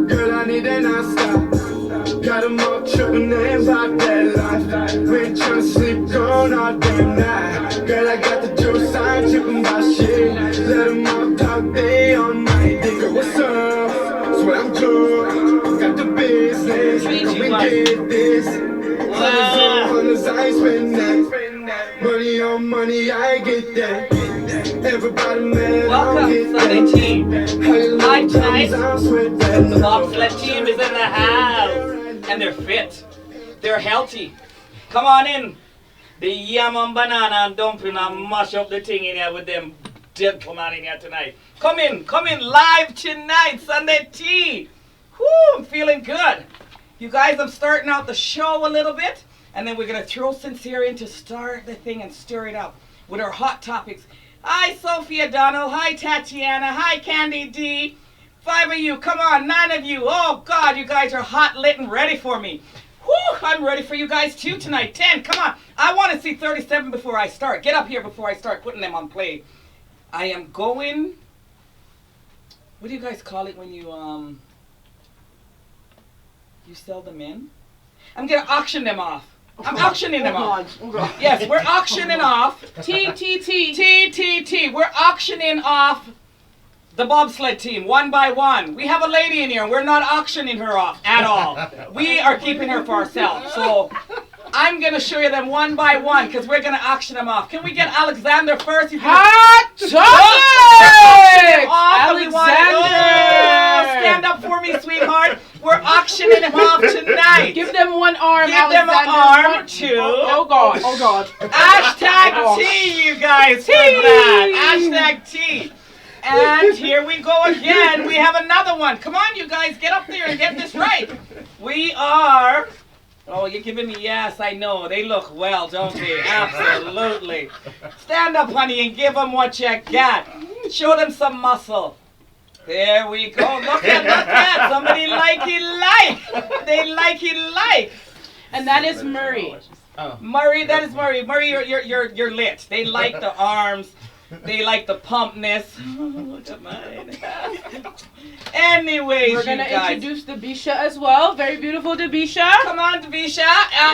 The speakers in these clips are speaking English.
Girl, I need an stop. Got them all tripping about that life. We ain't tryna sleep, going all damn night. Girl, I got the juice, I ain't tripping about shit. Let them all talk, they on my dick. Girl, what's up? Swear I'm drunk. Got the business, come and get this. Hundreds, I ain't spend that. Money on money, I get that. Everybody mad, welcome, Sundaytea. Live tonight. The bobsled team is in the house. And they're fit. They're healthy. Come on in. The yam and banana and dumpling and mash up the thing in here with them gentlemen in here tonight. Come in live tonight, Sundaytea. Whoo, I'm feeling good. You guys, I'm starting out the show a little bit. And then we're going to throw Sincere in to start the thing and stir it up with our hot topics. Hi, Sophia Donald. Hi, Tatiana. Hi, Candy D. 5 of you. Come on, 9 of you. Oh, God, you guys are hot, lit, and ready for me. Whew, I'm ready for you guys, too, tonight. 10, come on. I want to see 37 before I start. Get up here before I start putting them on play. I am going... What do you guys call it when you sell them in? I'm going to auction them off. I'm auctioning them off. Yes, we're auctioning off. T. We're auctioning off the bobsled team one by one. We have a lady in here. We're not auctioning her off at all. We are keeping her for ourselves. So I'm going to show you them one by one because we're going to auction them off. Can we get Alexander first? Hot topic! Alexander! Stand up for me, sweetheart. We're auctioning him off tonight. Give them one arm, Give them an arm, too. Oh, God. Oh, God. Hashtag T, you guys. Hashtag T. And here we go again. We have another one. Come on, you guys. Get up there and get this right. We are... Oh, you're giving me yes, I know. They look well, don't they? Absolutely. Stand up, honey, and give them what you got. Show them some muscle. There we go. Look at. Somebody They like. And that is Murray. Oh. Murray, that is Murray. Murray, you're lit. They like the arms. They like the pumpness. Look at mine. Anyways, we're gonna introduce Debisha as well. Very beautiful Debisha. Come on, Debisha.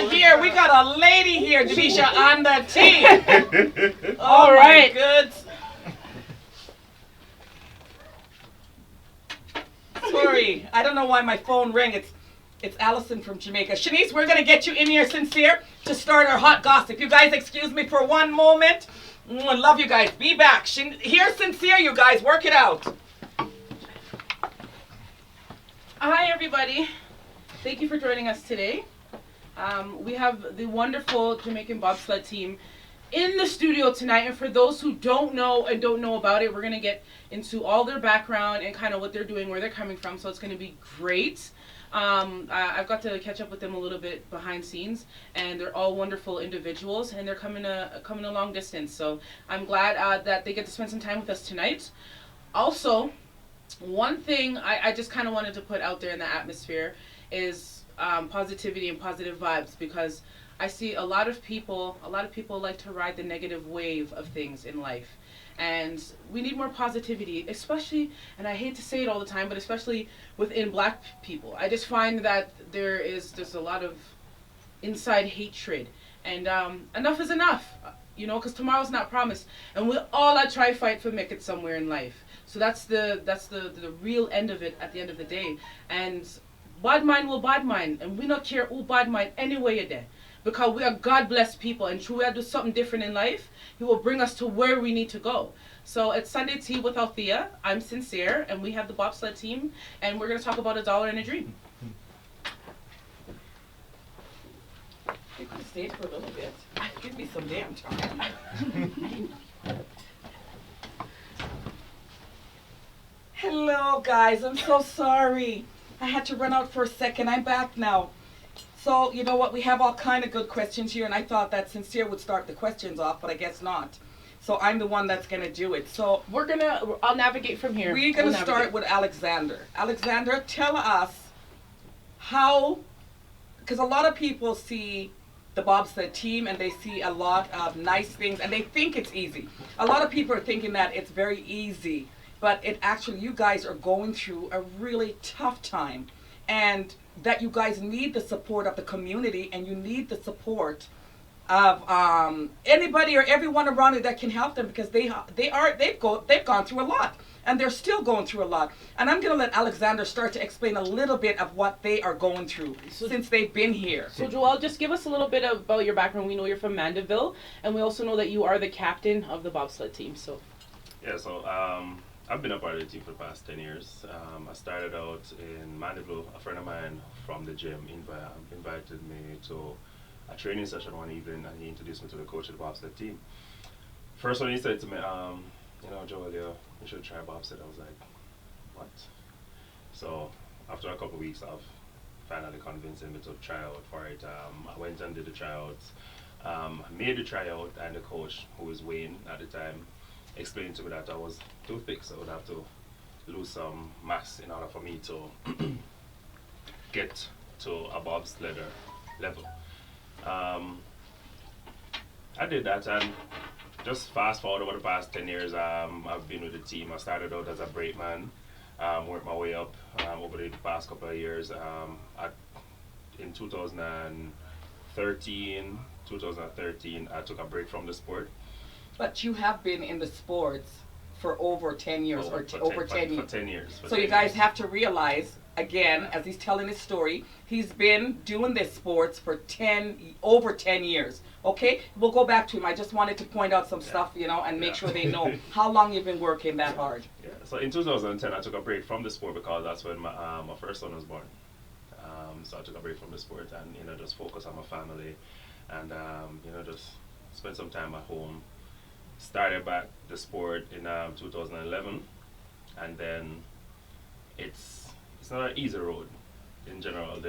Here we got a lady here, Debisha, on the team. All right. Good. Sorry, I don't know why my phone rang. It's Allison from Jamaica. Shanice, we're gonna get you in here, Sincere, to start our hot gossip. You guys, excuse me for one moment. I love you guys. Be back. Here's Sincere, you guys. Work it out. Hi, everybody. Thank you for joining us today. We have the wonderful Jamaican Bobsled Team in the studio tonight. And for those who don't know about it, we're going to get into all their background and kind of what they're doing, where they're coming from. So it's going to be great. I've got to catch up with them a little bit behind scenes, and they're all wonderful individuals, and they're coming a long distance. So I'm glad that they get to spend some time with us tonight. Also, one thing I just kind of wanted to put out there in the atmosphere is positivity and positive vibes, because I see a lot of people like to ride the negative wave of things in life. And we need more positivity, especially, and I hate to say it all the time, but especially within black people. I just find that there's a lot of inside hatred. And enough is enough, you know, because tomorrow's not promised. And we all try fight for make it somewhere in life. So that's the real end of it at the end of the day. And bad mind will bad mind. And we not care who bad mind anyway you're there. Because we are God-blessed people, and true, we are do something different in life, He will bring us to where we need to go. So it's Sundaytea with Althea. I'm Sincere, and we have the bobsled team, and we're going to talk about a dollar and a dream. You could stay for a little bit. Give me some damn time. Hello, guys. I'm so sorry. I had to run out for a second. I'm back now. So, you know what, we have all kind of good questions here, and I thought that Sincere would start the questions off, but I guess not. So I'm the one that's going to do it. So I'll navigate from here. We're going to start with Alexander. Alexander, tell us how, because a lot of people see the bobsled team and they see a lot of nice things and they think it's easy. A lot of people are thinking that it's very easy but it actually, you guys are going through a really tough time, and that you guys need the support of the community, and you need the support of anybody or everyone around you that can help them, because they've gone through a lot, and they're still going through a lot. And I'm going to let Alexander start to explain a little bit of what they are going through since they've been here. So Joelle, just give us a little bit about your background. We know you're from Mandeville, and we also know that you are the captain of the bobsled team. So Yeah, so I've been a part of the team for the past 10 years. I started out in Mandeville. A friend of mine from the gym invited me to a training session one evening, and he introduced me to the coach of the bobsled team. First when he said to me, Jewllery, you should try bobsled. I was like, what? So after a couple of weeks of finally convincing me to try out for it, I went and did the tryouts. Made the tryout, and the coach, who was Wayne at the time, explained to me that I was too thick, so I would have to lose some mass in order for me to get to a bobsledder level. I did that, and just fast forward over the past 10 years, I've been with the team. I started out as a brakeman, worked my way up over the past couple of years. In 2013, I took a break from the sport. But you have been in the sports for over 10 years, over 10 years. For 10 years. So you guys have to realize, again, as he's telling his story, he's been doing this sports for over 10 years. Okay? We'll go back to him. I just wanted to point out some stuff, and make sure they know how long you've been working that hard. Yeah. So in 2010, I took a break from the sport because that's when my first son was born. So I took a break from the sport and, just focus on my family and, just spend some time at home. Started back the sport in 2011, and then it's not an easy road in general.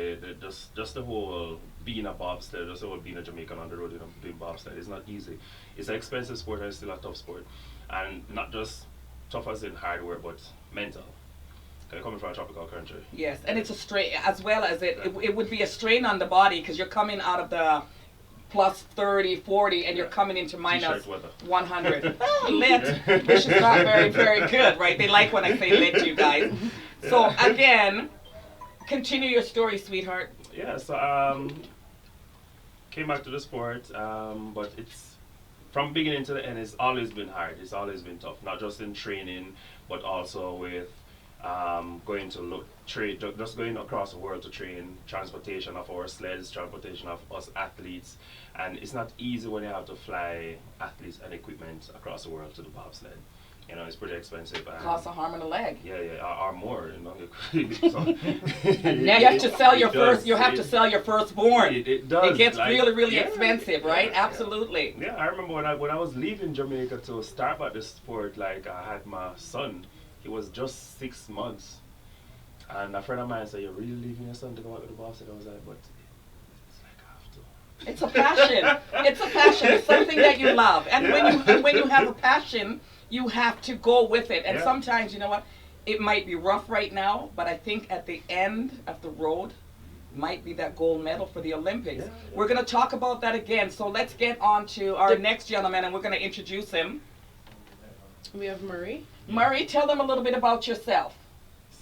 Just the whole being a bobsled, just the whole being a Jamaican on the road, doing bobsled, it's not easy. It's an expensive sport, and it's still a tough sport, and not just tough as in hard work, but mental. You're coming from a tropical country. Yes, and it's a strain, as well as it would be a strain on the body, because you're coming out of the plus 30, 40, and you're coming into minus 100. Lit, which is not very, very good, right? They like when I say lit, you guys. So again, continue your story, sweetheart. Yeah, so came back to the sport, but it's from beginning to the end, it's always been hard. It's always been tough, not just in training, but also with just going across the world to train, transportation of our sleds, transportation of us athletes, and it's not easy when you have to fly athletes and equipment across the world to the bobsled. It's pretty expensive. Costs a arm and a leg. Yeah, or more. So, now you have to sell your first. You have to sell your firstborn. It does. It gets really expensive, right? Yeah, absolutely. Yeah, I remember when I was leaving Jamaica to start back the sport. Like I had my son. He was just 6 months, and a friend of mine said, "You're really leaving your son to go out with the bobsled?" I was like, "But it's like I have to." It's a passion. It's a passion. It's something that you love, and when you have a passion, you have to go with it. And sometimes, you know what, it might be rough right now, but I think at the end of the road might be that gold medal for the Olympics. We're going to talk about that again. So let's get on to our next gentleman, and we're going to introduce him. We have Murray. Murray, tell them a little bit about yourself.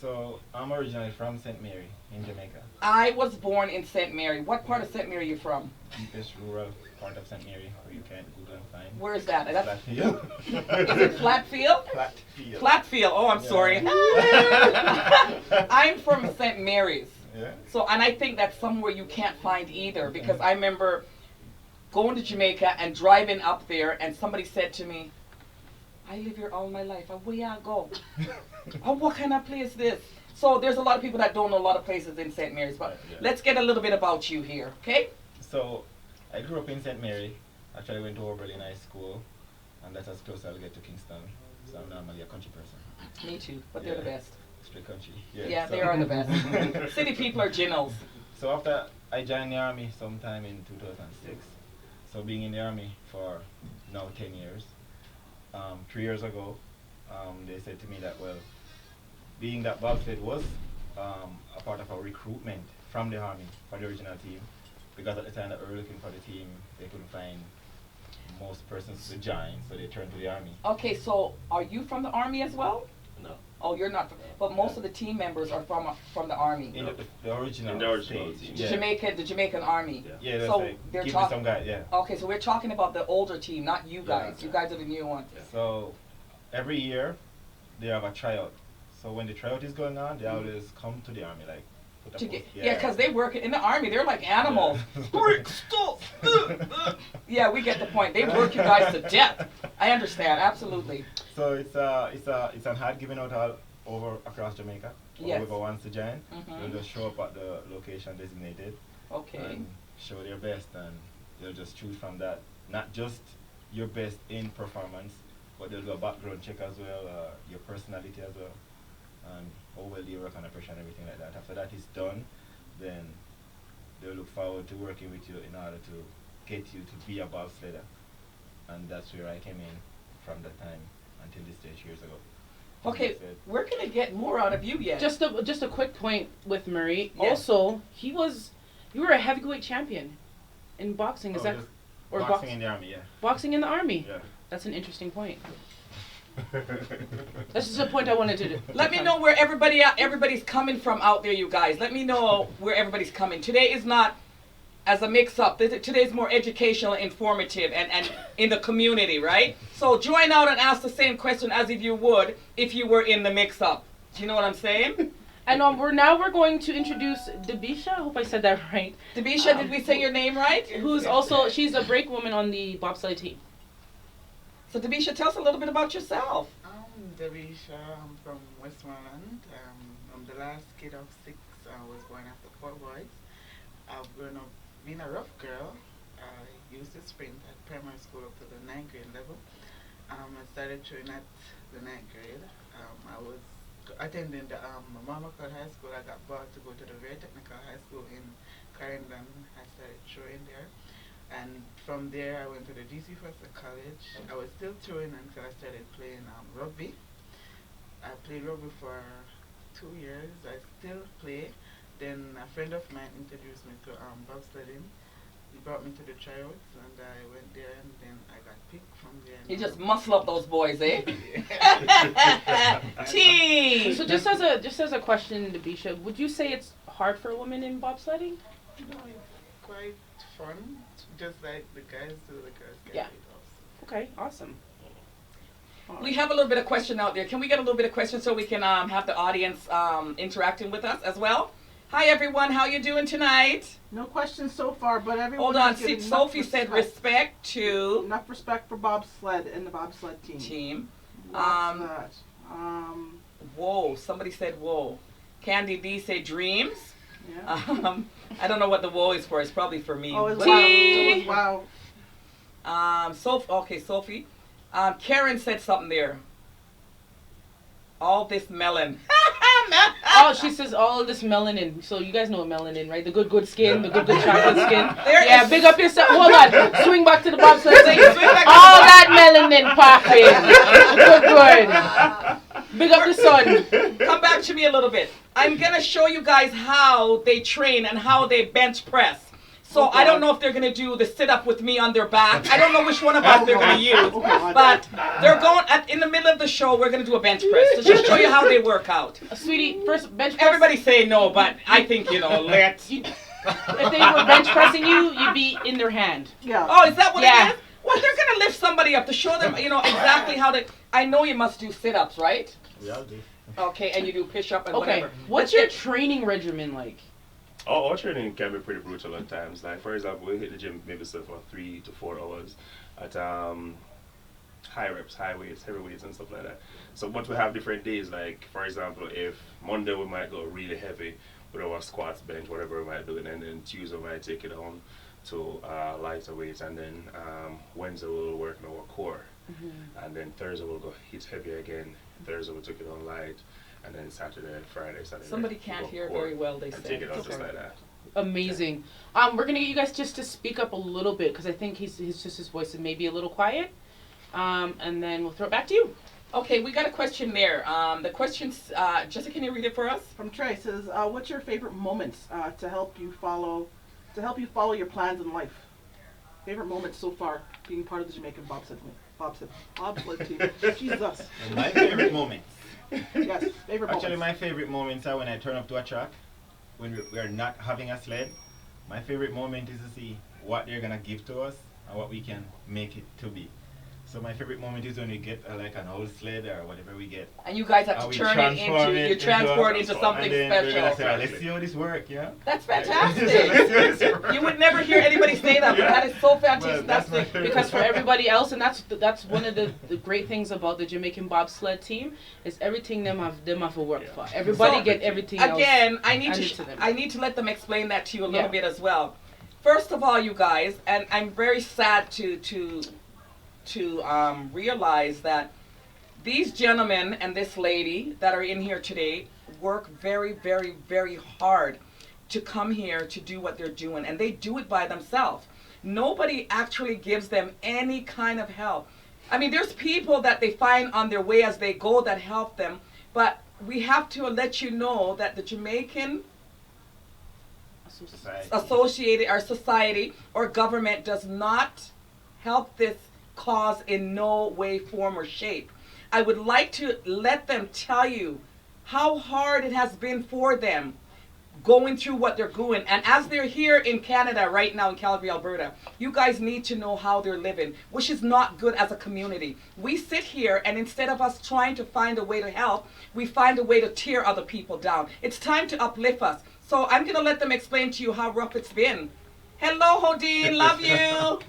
So, I'm originally from St. Mary in Jamaica. I was born in St. Mary. What part of St. Mary are you from? Deepest rural part of St. Mary, where you can't Google and find. Where is that? Flatfield. Is it Flatfield? Flatfield. Flatfield. Oh, I'm sorry. I'm from St. Mary's. Yeah. So, and I think that's somewhere you can't find either, because I remember going to Jamaica and driving up there, and somebody said to me, "I live here all my life. Where y'all go?" "Oh, what kind of place is this?" So there's a lot of people that don't know a lot of places in St. Mary's, but let's get a little bit about you here, okay? So, I grew up in St. Mary. Actually, went to Oberlin High School, and that's as close as I'll get to Kingston. So I'm normally a country person. Me too, but they're the best. Straight country. Yeah, so they are the best. City people are generals. So after I joined the army sometime in 2006, so being in the army for now 10 years, 3 years ago, they said to me that, well, being that bobsled was a part of our recruitment from the army for the original team, because at the time that we were looking for the team, they couldn't find most persons to join, so they turned to the army. Okay, so are you from the army as well? No. Oh, you're not. But most of the team members are from the army. In the original. In the original stage, team. Yeah. The Jamaican army. Yeah. Yeah, that's So right. they're Give me talking. some guy, yeah. Okay, so we're talking about the older team, not you Yeah. guys. You guys are the new ones. Yeah. So every year they have a tryout. So when the tryout is going on, they always come to the army, like put a To post. get, yeah, because they work in the army. They're like animals. Yeah. Brick, stuff. Yeah, we get the point. They work you guys to death. I understand, absolutely. So it's an hard giving out all over across Jamaica. Yes. Whoever wants to join, Mhm. they'll just show up at the location designated Okay. and show their best, and they'll just choose from that. Not just your best in performance, but they'll do a background check as well, your personality as well, and how well you work under pressure and everything like that. After that is done, then they'll look forward to working with you in order to get you to be a bobsledder. And that's where I came in from that time until this stage years ago. Okay, we're gonna get more out of you yet. Just a quick point with Murray. Yes. Also, you were a heavyweight champion in boxing. Is that just or boxing in the army, yeah. boxing in the army? Yeah. That's an interesting point. That's just a point I wanted to do. Let me know where everybody's coming from out there, you guys. Let me know where everybody's coming. Today is not as a mix-up. Today's more educational, informative, and in the community, right? So join out and ask the same question as if you would if you were in the mix-up. Do you know what I'm saying? And we're going to introduce Debisha. I hope I said that right. Debisha, did we say your name right? She's a break woman on the bobsled team. So Debisha, tell us a little bit about yourself. I'm Devisha. I'm from Westmoreland. I'm the last kid of 6. I was born after 4 boys. I've grown up being a rough girl. I used to sprint at primary school up to the 9th grade level. I started training at the 9th grade. I was attending the Mama Called High School. I got brought to go to the very technical high school in Clarendon. I started throwing there. And from there, I went to the GC Foster College. I was still throwing until I started playing rugby. I played rugby for 2 years. I still play. Then a friend of mine introduced me to bobsledding. He brought me to the tryouts, and I went there, and then I got picked from there. You just muscle up those boys, eh? Team. So just as a question, Debisha, would you say it's hard for a woman in bobsledding? No, it's quite fun, just like the guys do. The girls get Yeah. it off. Okay, awesome. We have a little bit of question out there. Can we get a little bit of question so we can have the audience interacting with us as well? Hi everyone, how you doing tonight? No questions so far, but everyone. Hold on, is giving enough Sophie said respect to Enough respect for bobsled and the bobsled team. team. Lots of that. Whoa, somebody said whoa. Candy D said dreams. Yeah. I don't know what the whoa is for. It's probably for me. Oh, it's Tea. wow. Okay, Sophie. Karen said something there. All this melon. Oh, she says all this melanin. So you guys know what melanin, right? The good skin, the good chocolate skin. There Yeah, is- big up yourself. Hold on. Swing back to the bobsled thing. Swing back to All the- that melanin popping. Good. Big up the sun. Come back to me a little bit. I'm gonna show you guys how they train and how they bench press. So I don't know if they're gonna do the sit up with me on their back. I don't know which one of us they're gonna use. But they're going in the middle of the show. We're gonna do a bench press to just show you how they work out. Sweetie, first bench press. Everybody say no, but I think let's. If they were bench pressing you, you'd be in their hand. Yeah. Oh, is that what Yeah. it is? Well, they're gonna lift somebody up to show them, exactly how to. I know you must do sit-ups, right? We all do. Okay, and you do push-up and Okay. whatever. What's your training regimen like? Our training can be pretty brutal at times. Like, for example, we hit the gym maybe for 3 to 4 hours at high reps, high weights, heavy weights, and stuff like that. So, but we have different days. Like, for example, if Monday we might go really heavy with our squats, bench, whatever we might do, and then Tuesday we might take it on to lighter weights, and then Wednesday we'll work on our core, and then Thursday we'll go hit heavy again. Thursday we'll take it on light. And then Saturday, Friday. Somebody can't hear very well, they and say. take it on just Okay. like that. Amazing. We're gonna get you guys just to speak up a little bit because I think his voice is maybe a little quiet. And then we'll throw it back to you. Okay, we got a question there. The question's, Jessica, can you read it for us? From Trey says, what's your favorite moments to help you follow your plans in life? Favorite moments so far being part of the Jamaican bobsled team. Jesus. My favorite moments. Yes, favorite Actually, moments. my favorite moments are when I turn up to a track, when we are not having a sled. My favorite moment is to see what they're gonna give to us and what we can make it to be. So my favorite moment is when we get like an old sled or whatever we get. And you guys have to We turn it transform into, you transport it into something and then we're gonna special. say, let's see how this works, yeah? That's Let's see how fantastic. this works. You would never hear anybody say that, but Yeah. that is so Well, fantastic. that's my favorite. Because for everybody else, and that's one of the great things about the Jamaican Bobsled Team is everything them have to work for. Everybody So, get everything else. Again, I need added to to them. I need to let them explain that to you a little Yeah. bit as well. First of all, you guys, and I'm very sad to realize that these gentlemen and this lady that are in here today work very, very, very hard to come here to do what they're doing, and they do it by themselves. Nobody actually gives them any kind of help. I mean, there's people that they find on their way as they go that help them, but we have to let you know that the Jamaican Society. associated, our society or government does not help this cause in no way, form, or shape. I would like to let them tell you how hard it has been for them going through what they're going. And as they're here in Canada right now in Calgary, Alberta, you guys need to know how they're living, which is not good as a community. We sit here and instead of us trying to find a way to help, we find a way to tear other people down. It's time to uplift us. So I'm going to let them explain to you how rough it's been. Hello, Hodine, love you.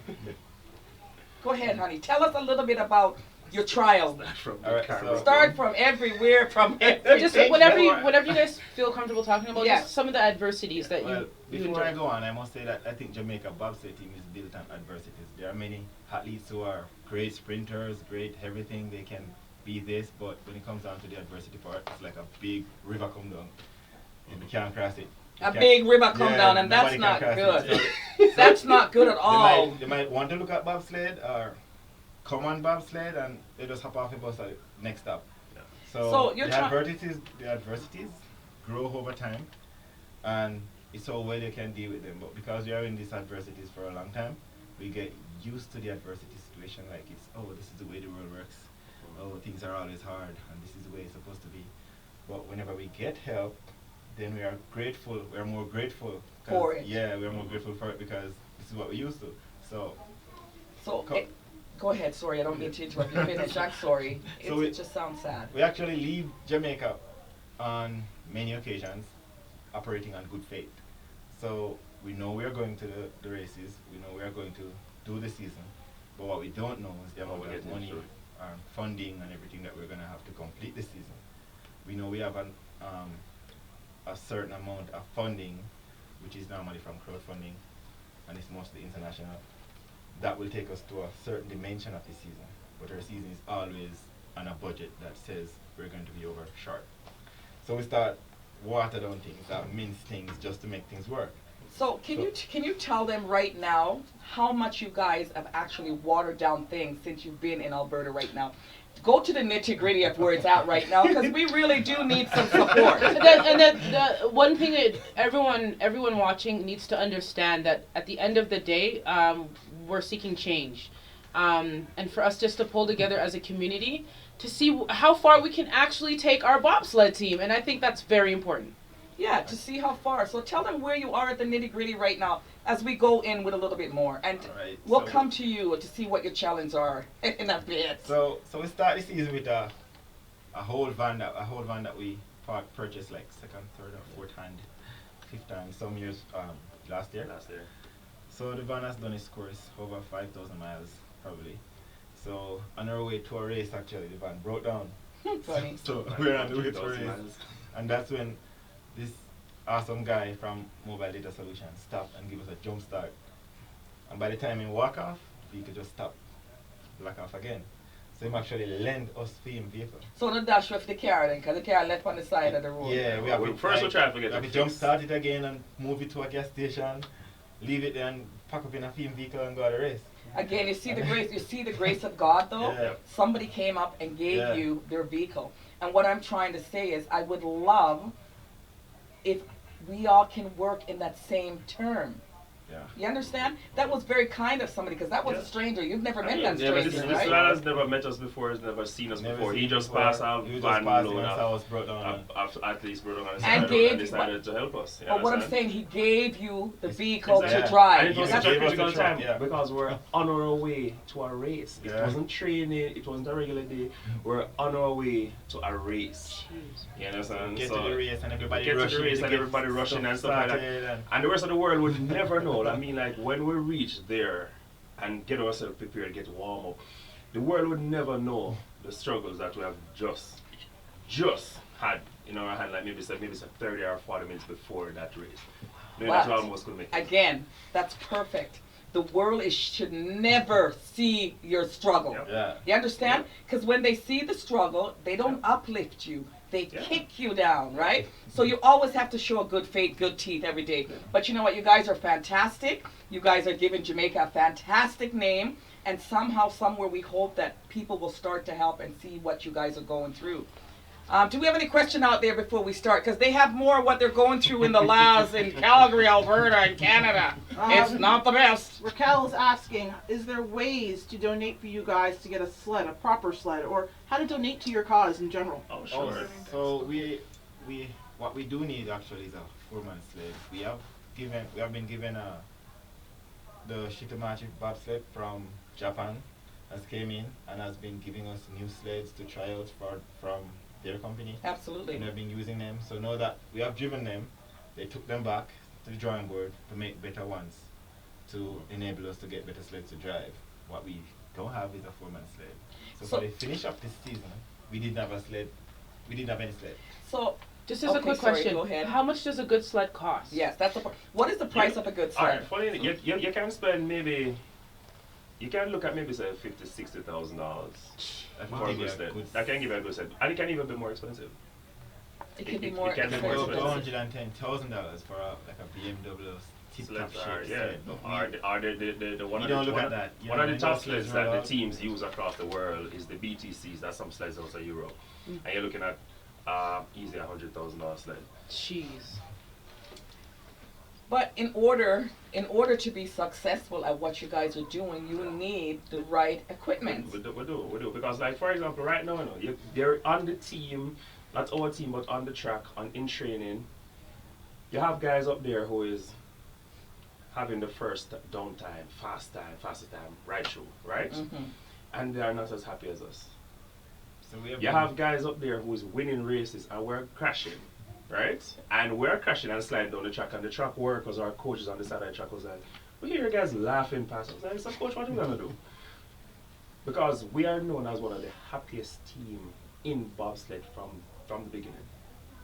Go ahead, honey. Tell us a little bit about your trial. All right, so Start from everywhere, from everything. Just whenever you guys feel comfortable talking about Yes. just some of the adversities that well, you before I enjoy. go on, I must say that I think Jamaica Bobsled Team is built on adversities. There are many athletes who are great sprinters, great everything. They can be this, but when it comes down to the adversity part, it's like a big river come down, and we can't cross it. A big river come down, and that's nobody not can cross good. it. So That's not good at all. They might want to look at bobsled or come on bobsled, and they just hop off the bus at next stop. So So, you're the try- adversities grow over time, and it's all well you can deal with them. But because we are in these adversities for a long time, we get used to the adversity situation. Like it's, oh, this is the way the world works. Oh, things are always hard, and this is the way it's supposed to be. But whenever we get help, then we are grateful. We are more grateful 'cause- For it. Yeah, we are more grateful for it because this is what we used to. So So, Co- go ahead. Sorry, I don't mean to interrupt you. Finish. I'm sorry. So It just sounds sad. we actually leave Jamaica on many occasions operating on good faith. So we know we are going to the races, we know we are going to do the season, but what we don't know is the amount we're of getting money through. and funding and everything that we're going to have to complete the season. We know we have a certain amount of funding, which is normally from crowdfunding, and it's mostly international. That will take us to a certain dimension of the season, but our season is always on a budget that says we're going to be over short. So we start water down things, mince things just to make things work. So can you tell them right now how much you guys have actually watered down things since you've been in Alberta right now? Go to the nitty-gritty of where it's at right now, because we really do need some support. The one thing that everyone watching needs to understand that at the end of the day, we're seeking change, and for us just to pull together as a community to see how far we can actually take our bobsled team, and I think that's very important. Yeah, to see how far. So tell them where you are at the nitty-gritty right now as we go in with a little bit more. And Alright, we'll so- come to you to see what your challenges are in a bit. So we start the season with a whole van that we purchased like second, third, or fourth hand, fifth hand, some years last year. Last year. So the van has done its course over 5,000 miles probably. So on our way to a race, actually the van broke down. Funny. So we're on the way to a 2,000 race, miles. and that's when this awesome guy from Mobile Data Solutions stopped and give us a jump start. And by the time he walk off, he could just stop, lock off again. So he actually lend us him vehicle. So the dash with the car then, because the car left on the side of the road. Yeah, we have Well, to first we'll try to get we have it to jump fixed. start it again and move it to a gas station, leave it there and pack up in a theme vehicle and go on the race. Again, you see the grace of God though? Yeah. Somebody came up and gave Yeah. you their vehicle. And what I'm trying to say is I would love if we all can work in that same term. Yeah. You understand? That was very kind of somebody because that was Yeah. a stranger. You've never met Yeah, that but stranger, this right? lad has never met us before, has never seen us Never before. seen He just before. passed out You just van passed load when of, I was brought down. at least brought on the And side gave- and decided to help us. You But what I'm understand? saying, he gave you the vehicle Exactly. to Yeah. drive. And it was Yeah. such a Gave us critical the truck, time yeah. because we're on our way to a race. It Yeah. wasn't training, it wasn't a regular day. We're on our way to a race. You understand? Get So to the race and everybody get to rushing the race to and get everybody rushing and stuff like that. started and- And the rest of the world would never know. I mean, like when we reach there and get ourselves prepared, get warm up, the world would never know the struggles that we have just had in our hand, like maybe say 30 or 40 minutes before that race. Maybe that's But, almost could make it. Again, that's perfect. The world should never see your struggle. Yep. Yeah. You understand? Because when they see the struggle, they don't uplift you. They Yeah. kick you down, right? So you always have to show a good faith, good teeth every day. But you know what? You guys are fantastic. You guys are giving Jamaica a fantastic name. And somehow, somewhere, we hope that people will start to help and see what you guys are going through. Do we have any question out there before we start? Because they have more of what they're going through in the labs in Calgary, Alberta, and Canada. It's not the best. Raquel is asking, is there ways to donate for you guys to get a sled, a proper sled, or how to donate to your cause in general? Oh, Oh, sure. so what we do need actually is a 4-man sled. We have been given the Shitamachi bobsled from Japan has came in and has been giving us new sleds to try out from their company. Absolutely. And we've been using them. So now that we have driven them, they took them back to the drawing board to make better ones to enable us to get better sleds to drive. What we don't have is a 4-man sled. So for the finish of this season, we didn't have a sled. We didn't have any sled. So, Just as a Okay, quick sorry, question, go ahead. how much does a good sled cost? yes, that's the. What is the price of a good All sled? right, funny, you can spend maybe, you can look at maybe say $50,000-$60,000 That for a good sled. That can give you a good sled, and it can even be more expensive. It can be it more can be more expensive. Go expensive. $110,000 for like a BMW tip-top Sleds are, shape yeah, sled. are the one You of don't the look one at of- that. You one know, of the when top those sleds sleds that roll the out. teams use across the world is the BTCs. That's some sleds outside Europe, and you're looking at easy $100,000 sled. Jeez. But in order to be successful at what you guys are doing, you need the right equipment. We do. Because, like, for example, right now, they're on the team, not our team, but on the track, in training. You have guys up there who is having the first downtime, fastest time, right through, right? Mhm. And they are not as happy as us. So we have You have guys up there who's winning races and we're crashing, right? And we're crashing and sliding down the track, and the track workers, our coaches on the side of the track was like, we hear you guys laughing past us. I was like, so coach, what are we gonna do? Because we are known as one of the happiest team in bobsled from the beginning.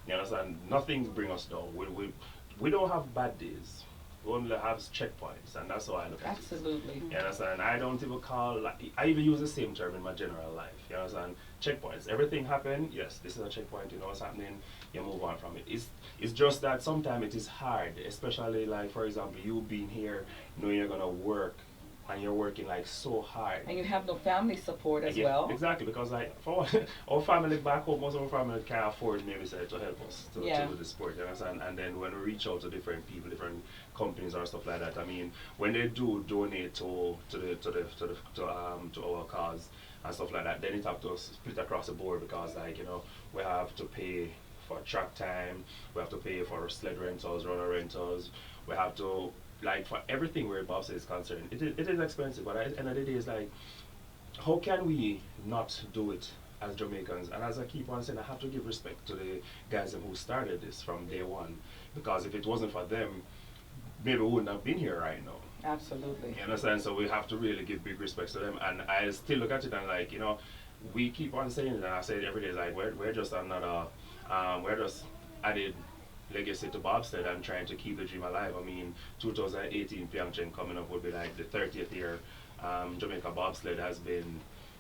You understand? Nothing brings us down. We don't have bad days. We only have checkpoints, and that's how I look at it. Absolutely. You understand? I don't even call, like, I even use the same term in my general life. You understand? Checkpoints. Everything happened, yes, this is a checkpoint, you know what's happening, you move on from it. It's just that sometimes it is hard, especially, like, for example, you being here, knowing you're gonna work, and you're working like so hard. And you have no family support as Yeah, well. exactly, because like for our family back home, most of our family can't afford maybe say to help us to do the sport, you understand? And then when we reach out to different people, different companies or stuff like that, I mean, when they do donate to our cause and stuff like that, then it have to split across the board because, like, you know, we have to pay for track time, we have to pay for sled rentals, runner rentals, we have to, like, for everything where bobsled is concerned, it is expensive, but at the end of the day, it's like, how can we not do it as Jamaicans? And as I keep on saying, I have to give respect to the guys who started this from day one, because if it wasn't for them, maybe we wouldn't have been here right now. Absolutely. You understand? So we have to really give big respect to them. And I still look at it and, like, you know, we keep on saying it, and I say it every day, like, we're just another, we're just added legacy to bobsled and trying to keep the dream alive. I mean, 2018 Pyeongchang coming up would be like the 30th year Jamaica bobsled has been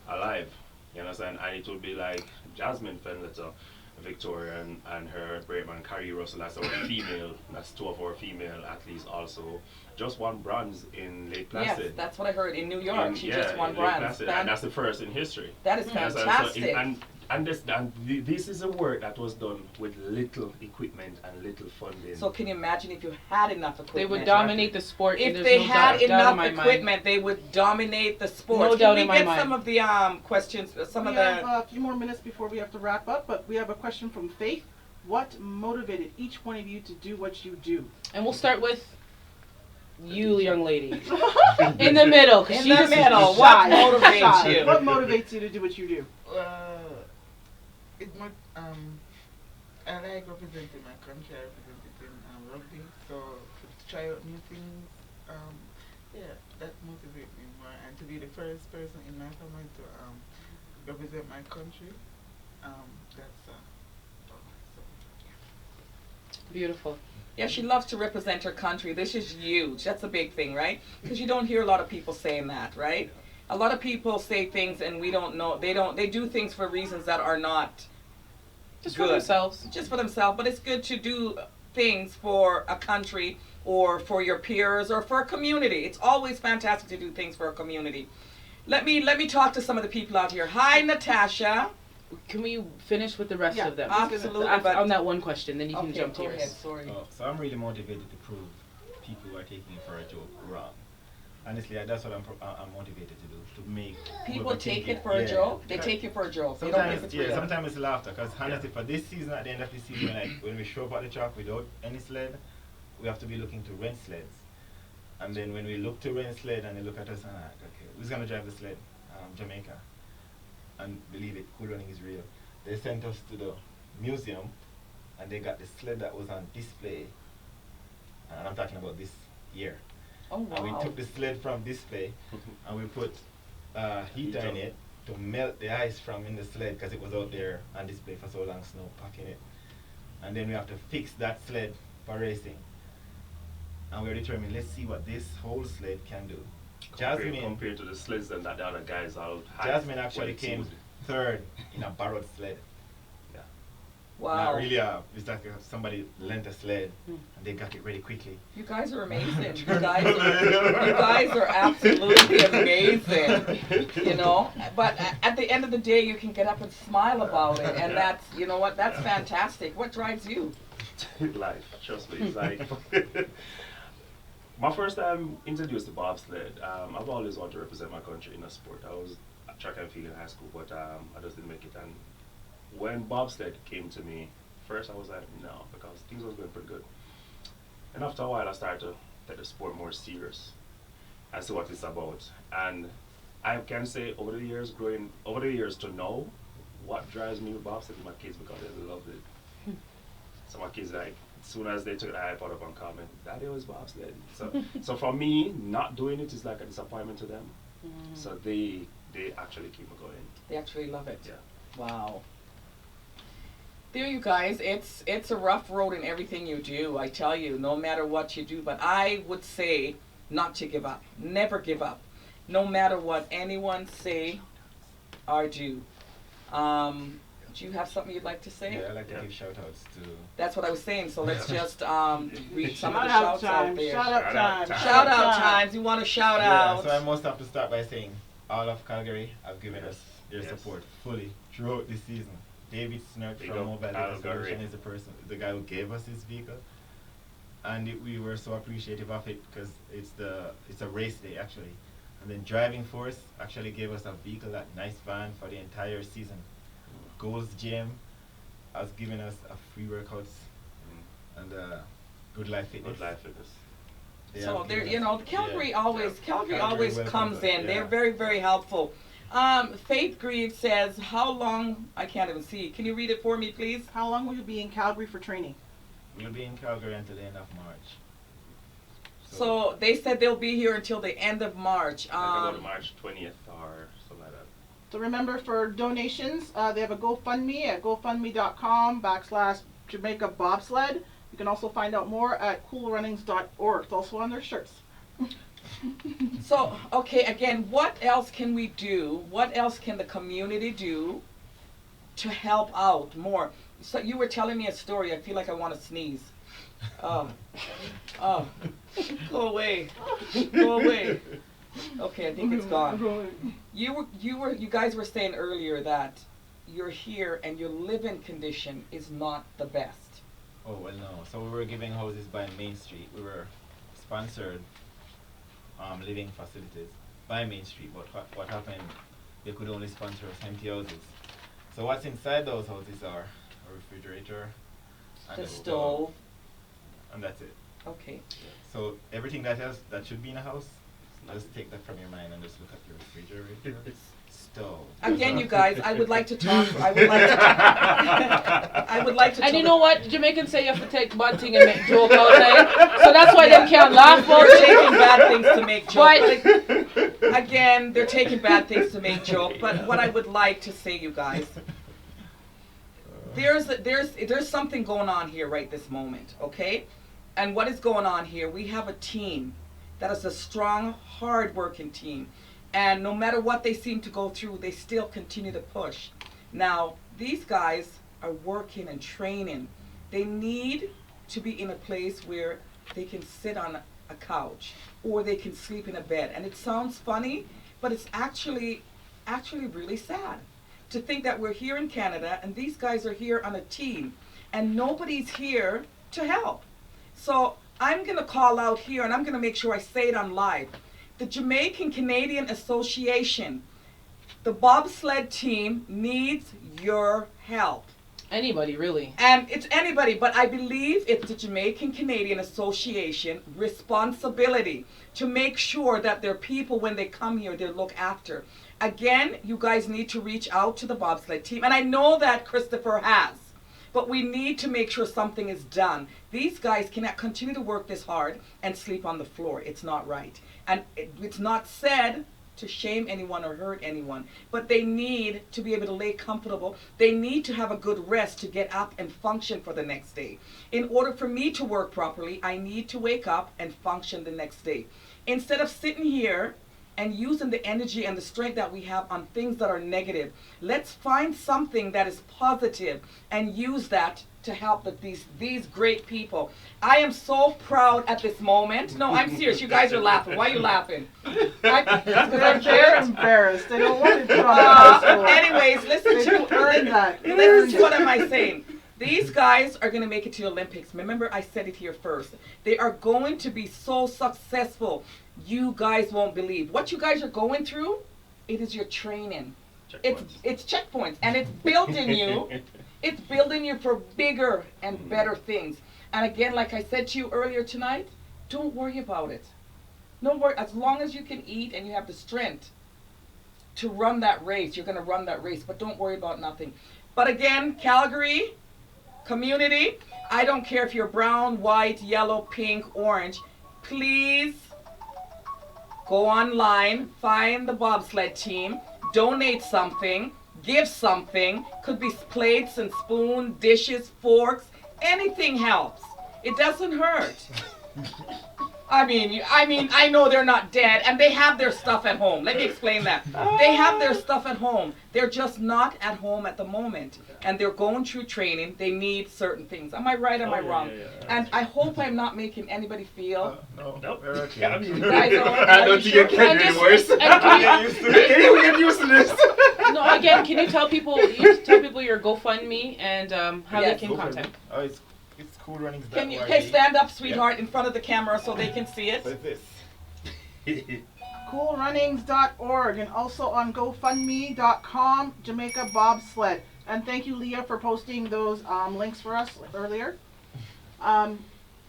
alive. You understand? And it would be like Jasmine Fenletter, Victoria, and her brakeman Carrie Russell. That's our female. That's two of our female athletes also. Just won bronze in Lake Placid. Yes, that's what I heard in New York. She just won in Lake bronze. Placid, and that's the first in history. That is Yes, fantastic. and this is a work that was done with little equipment and little funding. So can you imagine if you had enough equipment? They would dominate the sport. If and they there's no had doubt in enough my mind. equipment, they would dominate the sport. No doubt in Can we my get mind. some of the questions, some We of have the... a few more minutes before we have to wrap up, but we have a question from Faith. What motivated each one of you to do what you do? And we'll start with you, young lady. In the middle. 'Cause In she the just- middle. Shy, What motivates shy. you? What motivates you to do what you do? I like representing my country. I represent it in rugby, so to try out new things, yeah, that motivates me more. And to be the first person in my family to represent my country, that's so, yeah. Beautiful. Yeah, she loves to represent her country. This is huge. That's a big thing, right? Because you don't hear a lot of people saying that, right? A lot of people say things and we don't know. They do things for reasons that are not Just good. for themselves. Just for themselves. But it's good to do things for a country or for your peers or for a community. It's always fantastic to do things for a community. Let me talk to some of the people out here. Hi, Natasha. Can we finish with the rest Yeah, of them? absolutely, After- but- on that one question, then you can Okay, jump to go yours. ahead, sorry. So I'm really motivated to prove people who are taking it for a joke wrong. Honestly, that's what I'm motivated to do, to make People whoever take think it for a yeah. joke. They take it for a joke. They don't think Sometimes, it's yeah, real. sometimes it's laughter. Because honestly, for this season, at the end of the season, like when we show up at the track without any sled, we have to be looking to rent sleds. And then when we look to rent sled and they look at us and like, okay, who's gonna drive the sled? Jamaica. And believe it, cool running is real. They sent us to the museum, and they got the sled that was on display. And I'm talking about this year. Oh, wow. And we took the sled from display and we put heater in it to melt the ice from in the sled because it was out there on display for so long, snow packing it. And then we have to fix that sled for racing. And we're determined, let's see what this whole sled can do. Compared to the sleds and that the other guys all had. Jasmine actually when came it's third in a borrowed sled. Yeah. Wow. Not really, it's like somebody lent a sled and they got it ready quickly. You guys are amazing. You guys are absolutely amazing. You know, but at the end of the day, you can get up and smile about it, and that's, you know what, that's fantastic. What drives you? Life, trust me. It's like my first time introduced to bobsled. I've always wanted to represent my country in a sport. I was at track and field in high school, but I just didn't make it. And when bobsled came to me, first I was like, no, because things was going pretty good. And after a while, I started to take the sport more serious and see what it's about. And I can say over the years to know what drives me with bobsled is my kids, because they love it. So my kids, like, as soon as they took the iPod up and comment, Daddy was bobsled. So for me, not doing it is like a disappointment to them. So they actually keep me going. They actually love it. Yeah. Wow. There you guys, it's a rough road in everything you do, I tell you, no matter what you do. But I would say not to give up. Never give up. No matter what anyone say or do. Do you have something you'd like to say? Yeah, I like to give shout outs to. That's what I was saying, so let's just read some of the Shout out shouts out time. there. Shout out time. Shout out times. You want to shout out? So I must have to start by saying all of Calgary have given us their Yes. support fully throughout the season. David Snurk Big from up Mobile Calgary. Solution is the guy who gave us his vehicle, and we were so appreciative of it because it's a race day actually, and then Driving Force actually gave us a vehicle, that nice van for the entire season. Goals Gym has given us a free workouts and Good Life Fitness. Good life fitness. They So have there, given you us- know, Calgary yeah. always Calgary always welcomes comes us, in. yeah. They're very, very helpful. Faith Grieve says, how long, I can't even see. Can you read it for me, please? How long will you be in Calgary for training? We'll be in Calgary until the end of March. So they said they'll be here until the end of March. I can go to March 20th or something like that. So remember, for donations, they have a GoFundMe at gofundme.com/Jamaica Bobsled. You can also find out more at coolrunnings.org. It's also on their shirts. So, okay, again, what else can we do? What else can the community do to help out more? So you were telling me a story. I feel like I want to sneeze. Oh, go away, go away. Okay, I think it's gone. You guys were saying earlier that you're here and your living condition is not the best. Oh, well, no. So we were giving houses by Main Street. We were sponsored living facilities by Main Street, but what happened, they could only sponsor us empty houses. So what's inside those houses are a refrigerator and The a stove. and that's it. Okay. So everything that should be in a house, just take that from your mind and just look at your refrigerator, stove. Again, you guys, I would like to talk. I would like to talk. I would like to talk. And you know what? Jamaicans say you have to take bad thing and make joke out there. So that's why they can't laugh about They're it. taking bad things to make jokes. But Again, they're taking bad things to make joke. But what I would like to say, you guys, there's something going on here right this moment, okay? And what is going on here? We have a team that is a strong, hard-working team. And no matter what they seem to go through, they still continue to push. Now, these guys are working and training. They need to be in a place where they can sit on a couch or they can sleep in a bed. And it sounds funny, but it's actually really sad to think that we're here in Canada and these guys are here on a team and nobody's here to help. So I'm going to call out here and I'm going to make sure I say it on live. The Jamaican Canadian Association, the bobsled team needs your help. anybody really. And it's anybody, but I believe it's the Jamaican Canadian Association responsibility to make sure that their people, when they come here, they're looked after. Again, you guys need to reach out to the bobsled team. And I know that Christopher has. But we need to make sure something is done. These guys cannot continue to work this hard and sleep on the floor. It's not right. And it's not said to shame anyone or hurt anyone, but they need to be able to lay comfortable. They need to have a good rest to get up and function for the next day. In order for me to work properly, I need to wake up and function the next day. Instead of sitting here and using the energy and the strength that we have on things that are negative, let's find something that is positive and use that to help these great people. I am so proud at this moment. No, I'm serious. You guys are laughing. Why are you laughing? They're embarrassed. They don't want to put on the pedestal. Anyways, listen They earned that. to what am I saying. These guys are going to make it to the Olympics. Remember, I said it here first. They are going to be so successful. You guys won't believe. What you guys are going through, it is your training. It's checkpoints. And it's building you. It's building you for bigger and better things. And again, like I said to you earlier tonight, don't worry about it. No worry. As long as you can eat and you have the strength to run that race, you're going to run that race. But don't worry about nothing. But again, Calgary community, I don't care if you're brown, white, yellow, pink, orange. Please go online, find the bobsled team, donate something, give something. Could be plates and spoons, dishes, forks, anything helps. It doesn't hurt. I mean, I know they're not dead, and they have their stuff at home. Let me explain that. They have their stuff at home. They're just not at home at the moment, and they're going through training. They need certain things. Am I right? Am I wrong? Yeah. And I hope I'm not making anybody feel. No, Nope. we're okay. I mean, Guys, I don't think it can get worse. And can you, Get used to this. no, again, can you tell people your GoFundMe and how Yes. they can contact? Oh, it's cool running. Can you stand up, sweetheart, in front of the camera so they can see it? So it's this. Coolrunnings.org and also on GoFundMe.com, Jamaica Bobsled. And thank you, Leah, for posting those links for us earlier.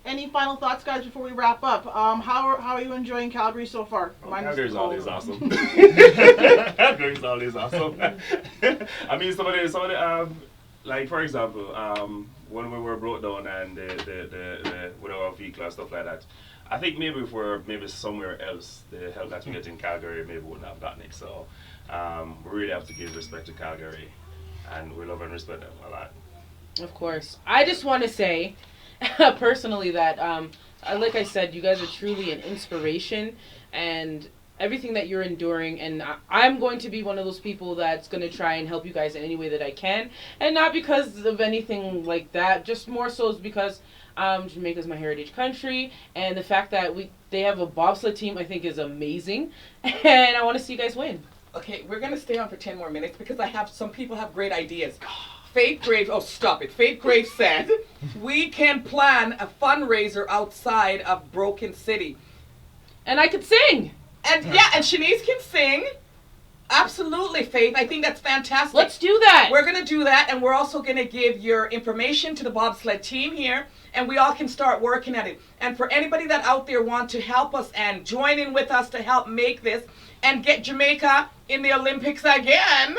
Any final thoughts, guys, before we wrap up? How are you enjoying Calgary so far? Calgary's always awesome. Calgary's always awesome. I mean, some of the like for example, when we were brought down and the with our vehicle and stuff like that, I think maybe if we're somewhere else, the help that we get in Calgary maybe wouldn't have gotten it. So we really have to give respect to Calgary, and we love and respect them a lot. Of course. I just want to say, personally, that like I said, you guys are truly an inspiration, and everything that you're enduring, and I'm going to be one of those people that's going to try and help you guys in any way that I can, and not because of anything like that, just more so is because Jamaica's my heritage country, and the fact that they have a bobsled team I think is amazing, and I want to see you guys win. Okay, we're gonna stay on for 10 more minutes because some people have great ideas. Faith Graves, oh stop it. Faith Graves said we can plan a fundraiser outside of Broken City. And I could sing. And yeah, and Shanice can sing. Absolutely, Faith. I think that's fantastic. Let's do that. We're going to do that, and we're also going to give your information to the bobsled team here, and we all can start working at it. And for anybody that out there want to help us and join in with us to help make this and get Jamaica in the Olympics again,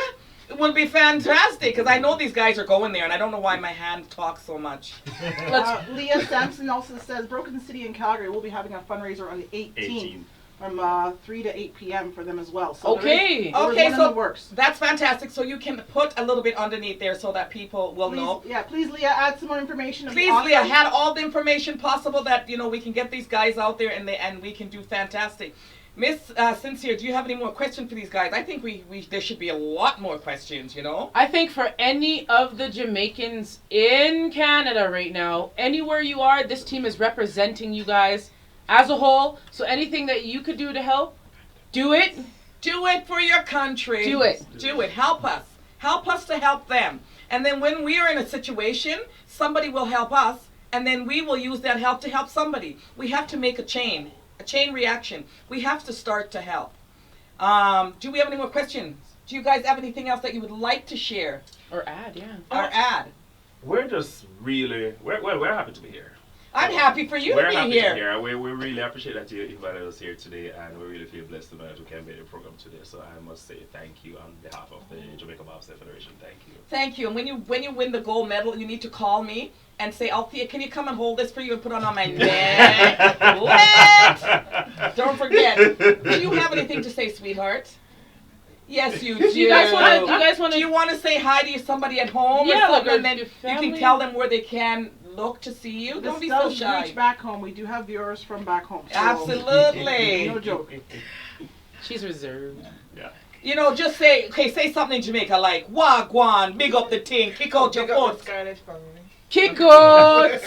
it will be fantastic, because I know these guys are going there, and I don't know why my hand talks so much. Leah Sampson also says Broken City in Calgary will be having a fundraiser on the 18th. From 3 to 8 p.m. for them as well. So okay. Okay, so in the works. That's fantastic. So you can put a little bit underneath there so that people will know. Yeah, please, Leah, add some more information. Please, Leah, had all the information possible that, you know, we can get these guys out there and we can do fantastic. Miss Sincere, do you have any more questions for these guys? I think there should be a lot more questions, you know? I think for any of the Jamaicans in Canada right now, anywhere you are, this team is representing you guys as a whole. So anything that you could do to help, do it. Do it for your country. Do it. Do it. Help us. Help us to help them. And then when we are in a situation, somebody will help us, and then we will use that help to help somebody. We have to make a chain reaction. We have to start to help. Do we have any more questions? Do you guys have anything else that you would like to share? Or add, yeah. Or add? We're just really, we're happy to be here. I'm happy for you to be here. We're happy to be here. We really appreciate that you invited us here today, and we really feel blessed to know that we can be in the program today. So I must say thank you on behalf of the Jamaican Bobsled Federation. Thank you. Thank you. And when you win the gold medal, you need to call me and say, Althea, can you come and hold this for you and put it on my neck? What? Don't forget. Do you have anything to say, sweetheart? Yes, you do. Do you guys want to? Do you want to say hi to somebody at home? Yeah, or something, like and then you can tell them where they can look to see you. Don't be so shy. Reach back home. We do have viewers from back home. So absolutely. No joke. She's reserved. Yeah. You know, just say something in Jamaica like Wagwan, big up the thing, kick out your foot. Kick out!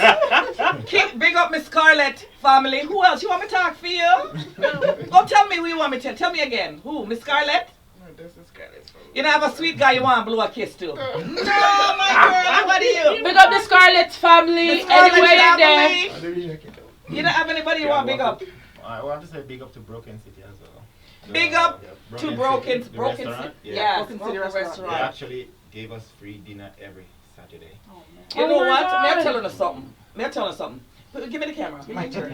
Big up Miss Scarlett family. Who else? You want me to talk for you? Oh, tell me who you want me to. Tell me again. Who? Miss Scarlett? No, this is Scarlett's family. You know, have a sweet guy you want to blow a kiss to. No, my girl, what are you? Big up the Scarlett family. Anyway, you don't have anybody you want big up? I want to say big up to Broken City as well. Big up to Broken City. City. Yeah, Broken City restaurant. They actually gave us free dinner every Saturday. Oh, man. You know what? God. May I tell you something? Give me the camera. My turn.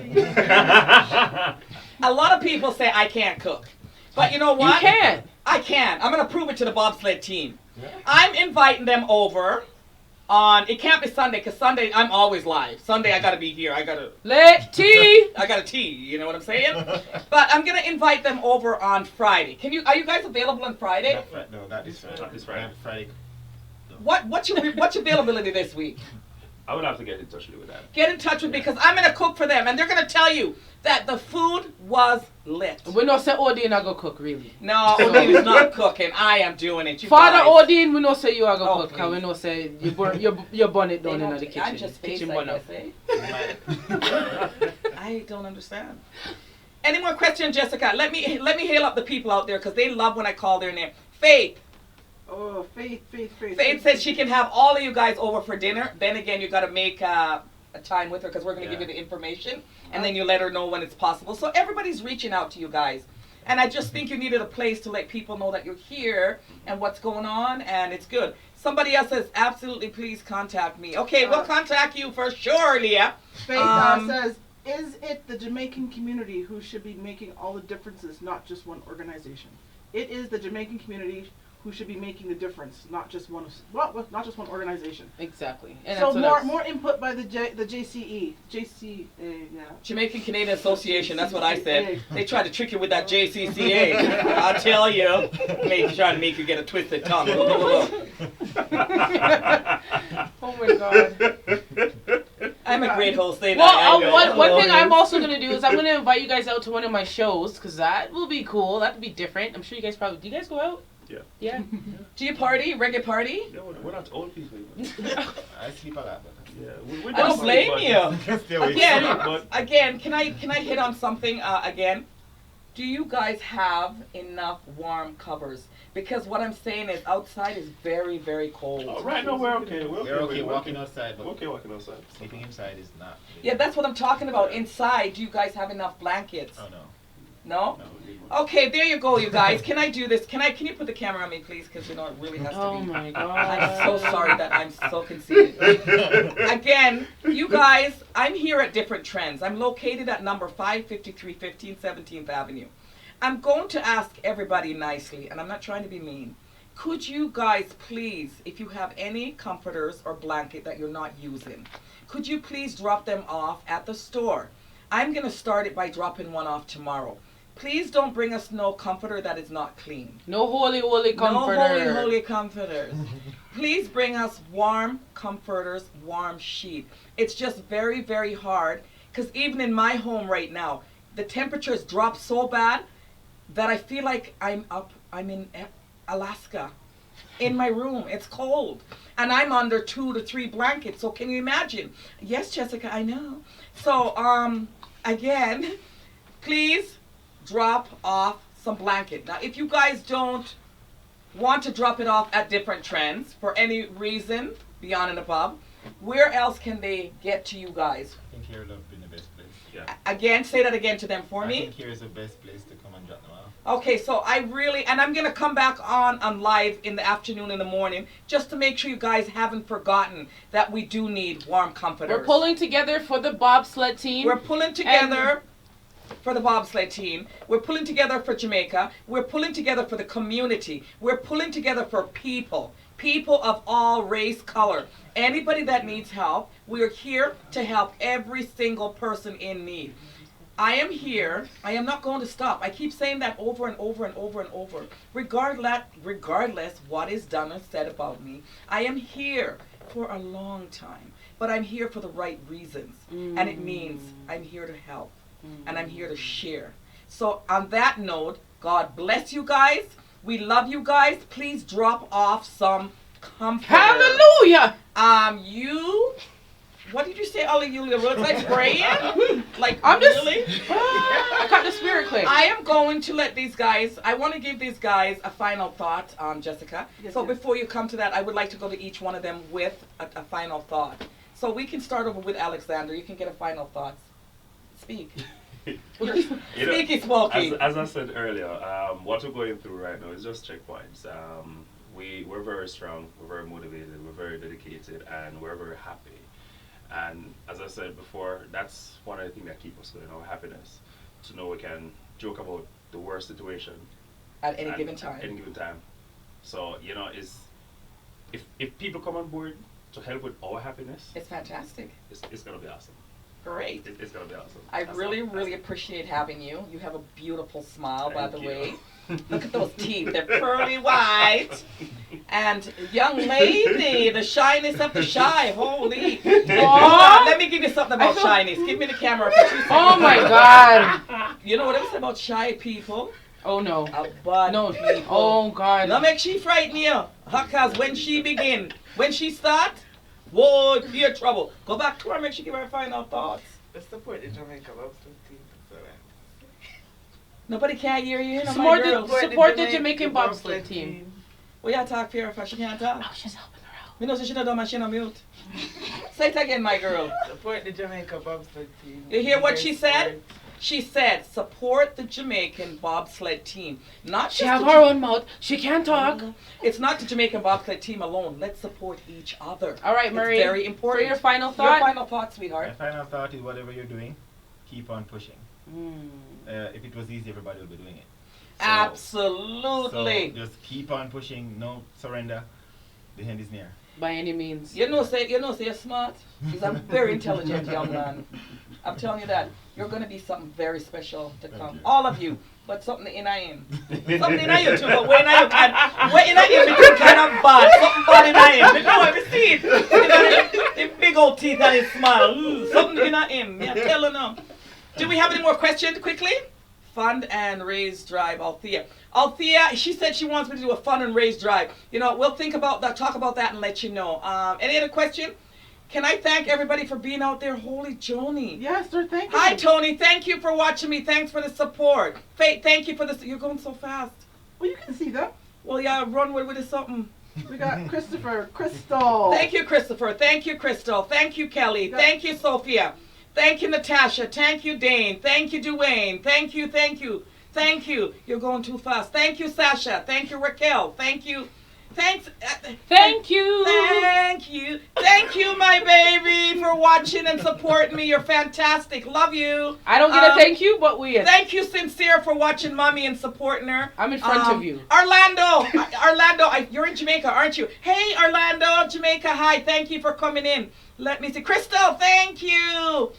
A lot of people say I can't cook. But you know what? You can. I can. I'm going to prove it to the bobsled team. Yeah. I'm inviting them over on, it can't be Sunday, because Sunday I'm always live. Sunday I got to be here. I got to a tea, you know what I'm saying? But I'm going to invite them over on Friday. Are you guys available on Friday? No, that is Friday. Friday. What's your availability this week? I would have to get in touch with you with that. Get in touch with me, because I'm going to cook for them, and they're going to tell you that the food was lit. We don't say Odin I go cook, really. No, Odin is not cooking. I am doing it. Father Odin, we don't say you are going to cook, because we don't say you burn it down in the kitchen. I'm just kitchen I don't understand. Any more questions, Jessica? Let me hail up the people out there, because they love when I call their name. Faith. Oh, Faith. Faith said she can have all of you guys over for dinner. Then again, you got to make a time with her, because we're going to give you the information, and then you let her know when it's possible. So everybody's reaching out to you guys, and I just think you needed a place to let people know that you're here and what's going on, and it's good. Somebody else says, absolutely, please contact me. Okay, we'll contact you for sure, Leah. Faith says, is it the Jamaican community who should be making all the differences, not just one organization? It is the Jamaican community who should be making the difference, not just one organization. Exactly. And so more input by the JCE, yeah. Jamaican Canadian Association. That's what I said. They tried to trick you with that JCCA. I'll tell you, trying to make you get a twisted tongue. Oh my God. I'm a great host. Well, one thing I'm also going to do is I'm going to invite you guys out to one of my shows, because that will be cool. That would be different. I'm sure you guys do you guys go out? Yeah. Do you party? Reggae party? No, we're not old people. I sleep a lot. Yeah, I don't blame you. Stay away. Again, can I hit on something again? do you guys have enough warm covers? Because what I'm saying is outside is very, very cold. Oh, right now we're okay. We're okay walking outside, We're but okay walking outside. sleeping inside is not. Yeah, that's what I'm talking about. Inside, do you guys have enough blankets? Oh no. No? No, we need more. Okay, there you go, you guys. Can I do this? Can you put the camera on me, please? Because, it really has to Oh be. my I'm god. so sorry that I'm so conceited. Again, you guys, I'm here at Different Trends. I'm located at number 553 17th Avenue. I'm going to ask everybody nicely, and I'm not trying to be mean. Could you guys please, if you have any comforters or blanket that you're not using, could you please drop them off at the store? I'm going to start it by dropping one off tomorrow. Please don't bring us no comforter that is not clean. No holy comforter. No holy comforters. Please bring us warm comforters, warm sheet. It's just very, very hard because even in my home right now, the temperatures drop so bad that I feel like I'm in Alaska. In my room, it's cold. And I'm under 2 to 3 blankets, so can you imagine? Yes, Jessica, I know. So, again, please drop off some blanket. Now, if you guys don't want to drop it off at Different Trends for any reason beyond and above, where else can they get to you guys? I think here would have been the best place. Yeah. Again, say that again to them for I me. think here is the best place to come and drop them off. Okay, so and I'm going to come back on live in the afternoon, in the morning, just to make sure you guys haven't forgotten that we do need warm comforters. We're pulling together for the bobsled team. We're pulling together for the bobsled team. We're pulling together for Jamaica. We're pulling together for the community. We're pulling together for people of all race, color. Anybody that needs help, we're here to help every single person in need. I am here. I am not going to stop. I keep saying that over and over and over and over. Regardless what is done or said about me, I am here for a long time. But I'm here for the right reasons. And it means I'm here to help. And I'm here to share. So on that note, God bless you guys. We love you guys. Please drop off some comfort. Hallelujah! What did you say, Hallelujah? Was I praying? Like, I'm just really? I got the spirit click. I am going to let these guys, I want to give these guys a final thought, Jessica. Yes, So yes. before you come to that, I would like to go to each one of them with a final thought. So we can start over with Alexander. You can get a final thought. Speak. Speaky smoky. As I said earlier, what we're going through right now is just checkpoints. We're very strong, we're very motivated, we're very dedicated, and we're very happy. And as I said before, that's one of the things that keeps us going, our happiness. To know we can joke about the worst situation At any given time. At any given time. So, is if people come on board to help with our happiness, It's fantastic. it's gonna be awesome. Great. It's gonna be awesome. I That's really, all. really appreciate having you. You have a beautiful smile, by Thank the you. way. Look at those teeth. They're pearly white. And young lady, the shyness of the shy. Holy. Aw. Let me give you something about I feel- shyness. Give me the camera for 2 seconds. Oh my god. You know what I say about shy people? Oh no. Bad No. people. Oh god. Now make she frighten you. Because when she begin, when she start, whoa, be trouble. Go back to her, make she give her final thoughts. Let's support the Jamaican Bobsled Team. So Nobody can hear you, my Support girl. Support the Jamaican Bobsled Team. We gotta talk for her if she can't talk. Oh, she's helping her out. Me know she don't do she no mute. Say it again, my girl. Support the Jamaican Bobsled Team. You hear what she said? Support. She said, support the Jamaican Bobsled Team. Not She just have the her own mouth. She can't talk. It's not the Jamaican Bobsled Team alone. Let's support each other. All right, It's Marie. very For important. your final Your thought. final thought, My sweetheart. final thought is whatever you're doing, keep on pushing. Mm. If it was easy, everybody would be doing it. Absolutely. So just keep on pushing. No surrender. The end is near. By any means. You know, say you're smart. He's a very intelligent young man. I'm telling you that. You're gonna be something very special to Thank come. you. All of you. But something in I am. Something in I you too, but when I you can when I you be kind of bad. Something bad in I am. You know I see it. You know, the big old teeth and his smile. Something in I am. Me I tell you now. Do we have any more questions quickly? Fund and raise drive, Althea. Althea, she said she wants me to do a fund and raise drive. You know, we'll think about that, talk about that and let you know. Any other question? Can I thank everybody for being out there? Holy Joni. Yes, sir. Thank you. Hi, Tony. Thank you for watching me. Thanks for the support. Thank you for this. You're going so fast. Well, you can see them. Well, yeah, run with it something. We got Christopher, Crystal. Thank you, Christopher. Thank you, Crystal. Thank you, Kelly. Thank you, Sophia. Thank you, Natasha. Thank you, Dane. Thank you, Dwayne. Thank you, thank you. Thank you. You're going too fast. Thank you, Sasha. Thank you, Raquel. Thank you. Thanks. Thank you. Thank you. Thank you, my baby, for watching and supporting me. You're fantastic. Love you. I don't get a thank you, but we. Thank you, Sincere, for watching Mommy and supporting her. I'm in front of you. Orlando. You're in Jamaica, aren't you? Hey, Orlando, Jamaica. Hi. Thank you for coming in. Let me see. Crystal, thank you.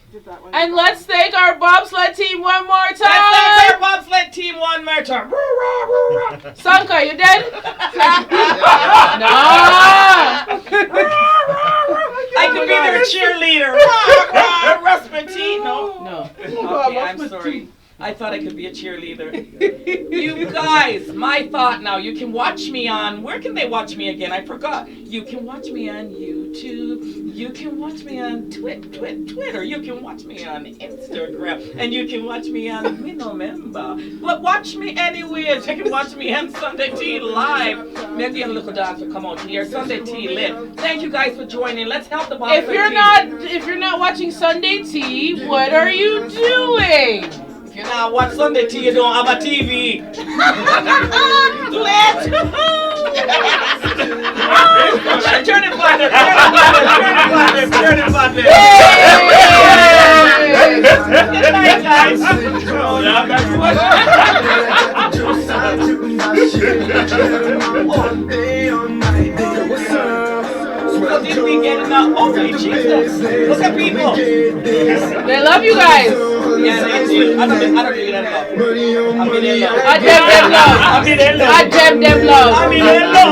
And let's thank our bobsled team one more time. Let's thank our bobsled team one more time. Sanka, you dead? No. I could be their cheerleader. Rasputin. No. Okay, I'm sorry. I thought I could be a cheerleader. You guys, my thought now, you can watch me on, where can they watch me again? I forgot. You can watch me on YouTube. You can watch me on Twitter. You can watch me on Instagram. And you can watch me on November. But watch me anyways. You can watch me on Sundaytea live. Maybe a little dance will come out here. Sundaytea lit. Thank you guys for joining. Let's help the boss. If you're not watching Sundaytea, what are you doing? You know what Sundaytea, you don't have a TV. Let's turn it on there. Good night, guys. So did we get enough? Holy Jesus. Look at people. They love you guys. Yeah, they do. I don't really love. I dem them love. I mean, I dem them love. I mean, hello.